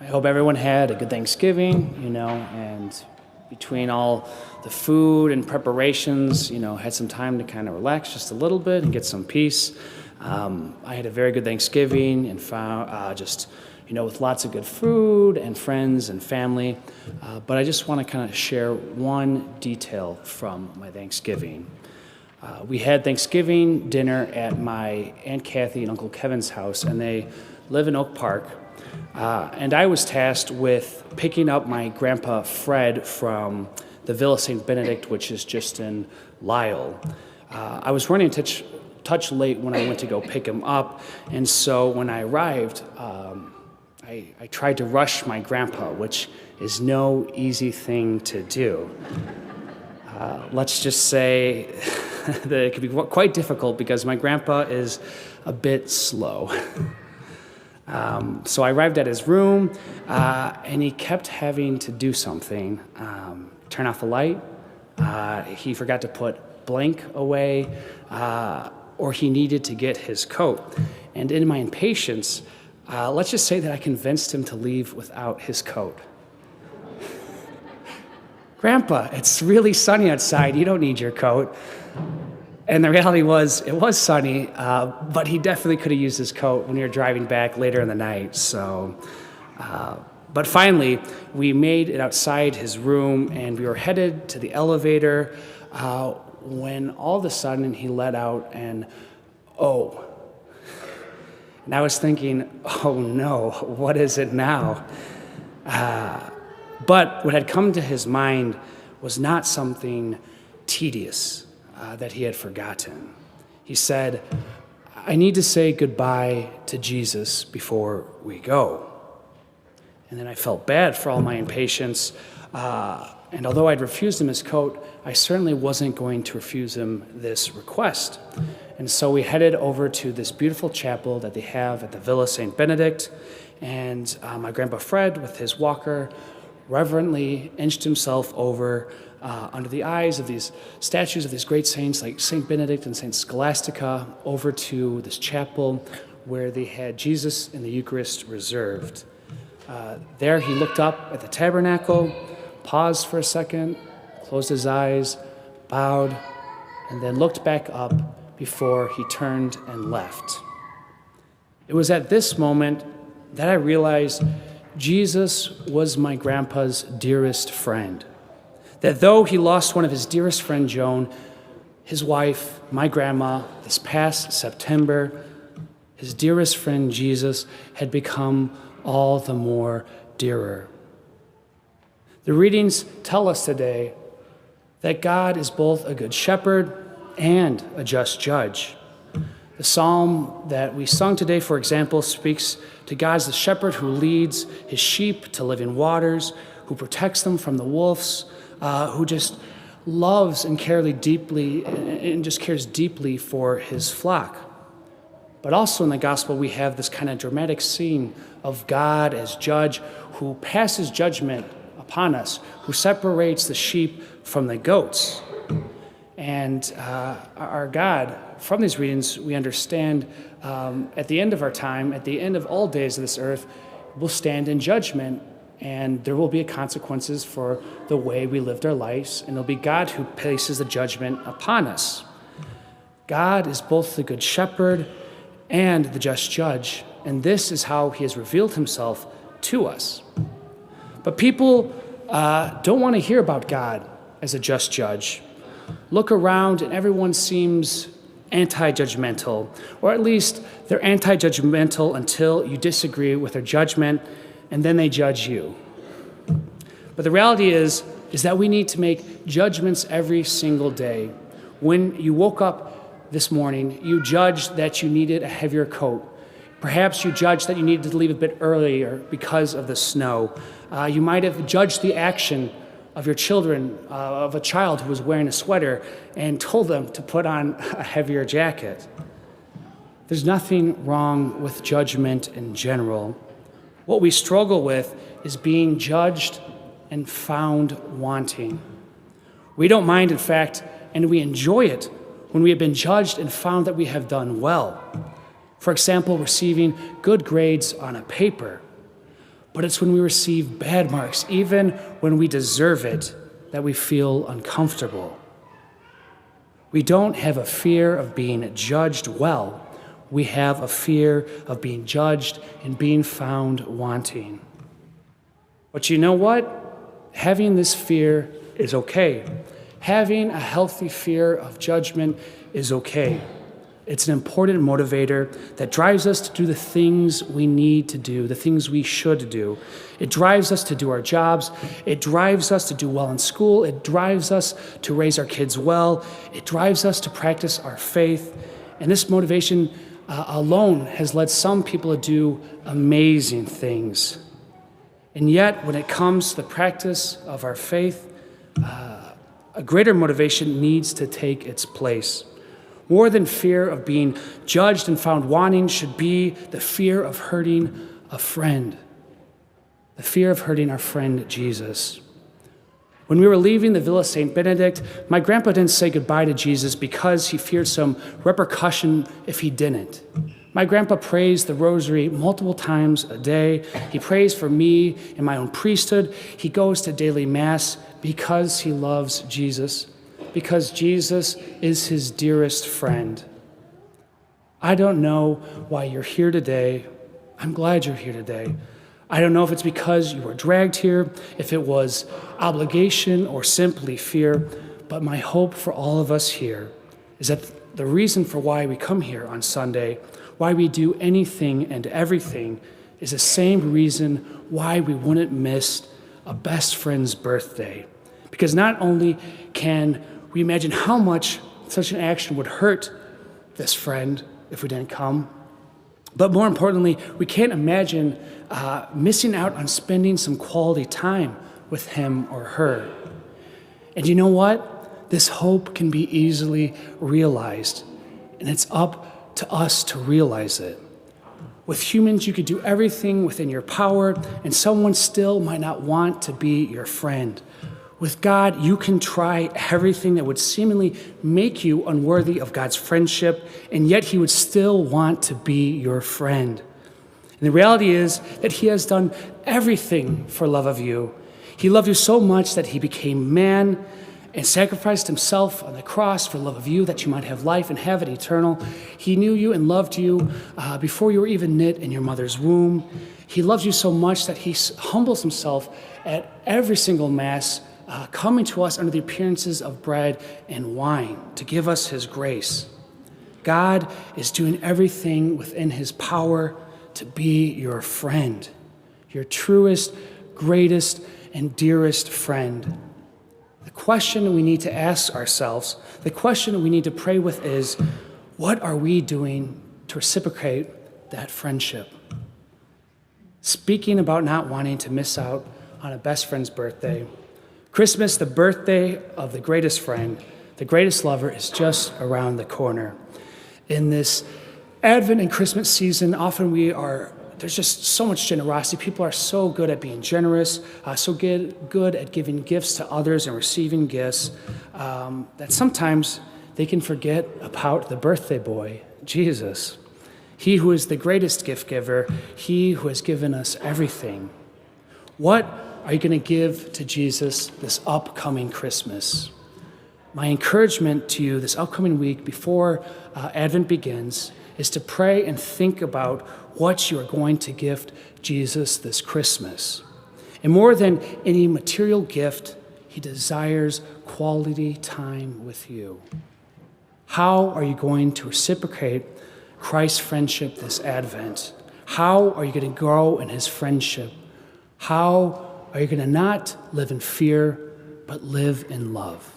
I hope everyone had a good Thanksgiving, and between all the food and preparations, had some time to kind of relax just a little bit and get some peace. I had a very good Thanksgiving and found with lots of good food and friends and family. But I just want to kind of share one detail from my Thanksgiving. We had Thanksgiving dinner at my Aunt Kathy and Uncle Kevin's house, and they live in Oak Park. And I was tasked with picking up my grandpa Fred from the Villa St. Benedict, which is just in Lisle. I was running a touch late when I went to go pick him up, and so when I arrived, I tried to rush my grandpa, which is no easy thing to do. Let's just say that it could be quite difficult because my grandpa is a bit slow. So I arrived at his room, and he kept having to do something. Turn off the light. He forgot to put blank away, or he needed to get his coat. And in my impatience, let's just say that I convinced him to leave without his coat. Grandpa, it's really sunny outside. You don't need your coat. And the reality was, it was sunny, but he definitely could have used his coat when we were driving back later in the night. But finally, we made it outside his room, and we were headed to the elevator when all of a sudden he let out an "oh." And I was thinking, oh no, what is it now? But what had come to his mind was not something tedious that he had forgotten. He said, I need to say goodbye to Jesus before we go. And then I felt bad for all my impatience. And although I'd refused him his coat, I certainly wasn't going to refuse him this request. And so we headed over to this beautiful chapel that they have at the Villa St. Benedict. And my grandpa Fred, with his walker, reverently inched himself over under the eyes of these statues of these great saints like St. Benedict and St. Scholastica over to this chapel where they had Jesus and the Eucharist reserved. There he looked up at the tabernacle, paused for a second, closed his eyes, bowed, and then looked back up before he turned and left. It was at this moment that I realized Jesus was my grandpa's dearest friend. That though he lost one of his dearest friend, Joan, his wife, my grandma, this past September, his dearest friend, Jesus, had become all the more dearer. The readings tell us today that God is both a good shepherd and a just judge. The psalm that we sung today, for example, speaks to God as the shepherd who leads his sheep to living waters, who protects them from the wolves, who just loves and cares deeply for his flock. But also in the gospel, we have this kind of dramatic scene of God as judge who passes judgment upon us, who separates the sheep from the goats. And our God, from these readings, we understand at the end of our time, at the end of all days of this earth, will stand in judgment, and there will be consequences for the way we lived our lives, and it'll be God who places the judgment upon us. God is both the good shepherd and the just judge, and this is how he has revealed himself to us. But people don't want to hear about God as a just judge. Look around, and everyone seems anti-judgmental, or at least they're anti-judgmental until you disagree with their judgment, and then they judge you. But the reality is that we need to make judgments every single day. When you woke up this morning, you judged that you needed a heavier coat. Perhaps you judged that you needed to leave a bit earlier because of the snow. You might have judged the action of your children, of a child who was wearing a sweater, and told them to put on a heavier jacket. There's nothing wrong with judgment in general. What we struggle with is being judged and found wanting. We don't mind, in fact, and we enjoy it when we have been judged and found that we have done well. For example, receiving good grades on a paper. but it's when we receive bad marks, even when we deserve it, that we feel uncomfortable. We don't have a fear of being judged well. We have a fear of being judged and being found wanting. But you know what? Having this fear is okay. Having a healthy fear of judgment is okay. It's an important motivator that drives us to do the things we need to do, the things we should do. It drives us to do our jobs. It drives us to do well in school. It drives us to raise our kids well. It drives us to practice our faith. And this motivation alone has led some people to do amazing things. And yet, when it comes to the practice of our faith, a greater motivation needs to take its place. More than fear of being judged and found wanting should be the fear of hurting a friend. The fear of hurting our friend Jesus. When we were leaving the Villa St. Benedict, my grandpa didn't say goodbye to Jesus because he feared some repercussion if he didn't. My grandpa prays the rosary multiple times a day. He prays for me in my own priesthood. He goes to daily mass because he loves Jesus, because Jesus is his dearest friend. I don't know why you're here today. I'm glad you're here today. I don't know if it's because you were dragged here, if it was obligation or simply fear, but my hope for all of us here is that the reason for why we come here on Sunday, why we do anything and everything, is the same reason why we wouldn't miss a best friend's birthday. Because not only can we imagine how much such an action would hurt this friend if we didn't come, but more importantly, we can't imagine missing out on spending some quality time with him or her. And you know what? This hope can be easily realized, and it's up to us to realize it. With humans, you could do everything within your power, and someone still might not want to be your friend. With God, you can try everything that would seemingly make you unworthy of God's friendship, and yet he would still want to be your friend. And the reality is that he has done everything for love of you. He loved you so much that he became man and sacrificed himself on the cross for love of you, that you might have life and have it eternal. He knew you and loved you before you were even knit in your mother's womb. He loves you so much that he humbles himself at every single Mass, coming to us under the appearances of bread and wine to give us his grace. God is doing everything within his power to be your friend, your truest, greatest, and dearest friend. The question we need to ask ourselves, the question we need to pray with is, what are we doing to reciprocate that friendship? Speaking about not wanting to miss out on a best friend's birthday, Christmas, the birthday of the greatest friend, the greatest lover, is just around the corner. In this Advent and Christmas season, often there's just so much generosity. People are so good at being generous, so good at giving gifts to others and receiving gifts, that sometimes they can forget about the birthday boy, Jesus. He who is the greatest gift giver, he who has given us everything. What are you going to give to Jesus this upcoming Christmas? My encouragement to you this upcoming week before Advent begins is to pray and think about what you are going to gift Jesus this Christmas. And more than any material gift, he desires quality time with you. How are you going to reciprocate Christ's friendship this Advent? How are you going to grow in his friendship? How are you going to not live in fear, but live in love?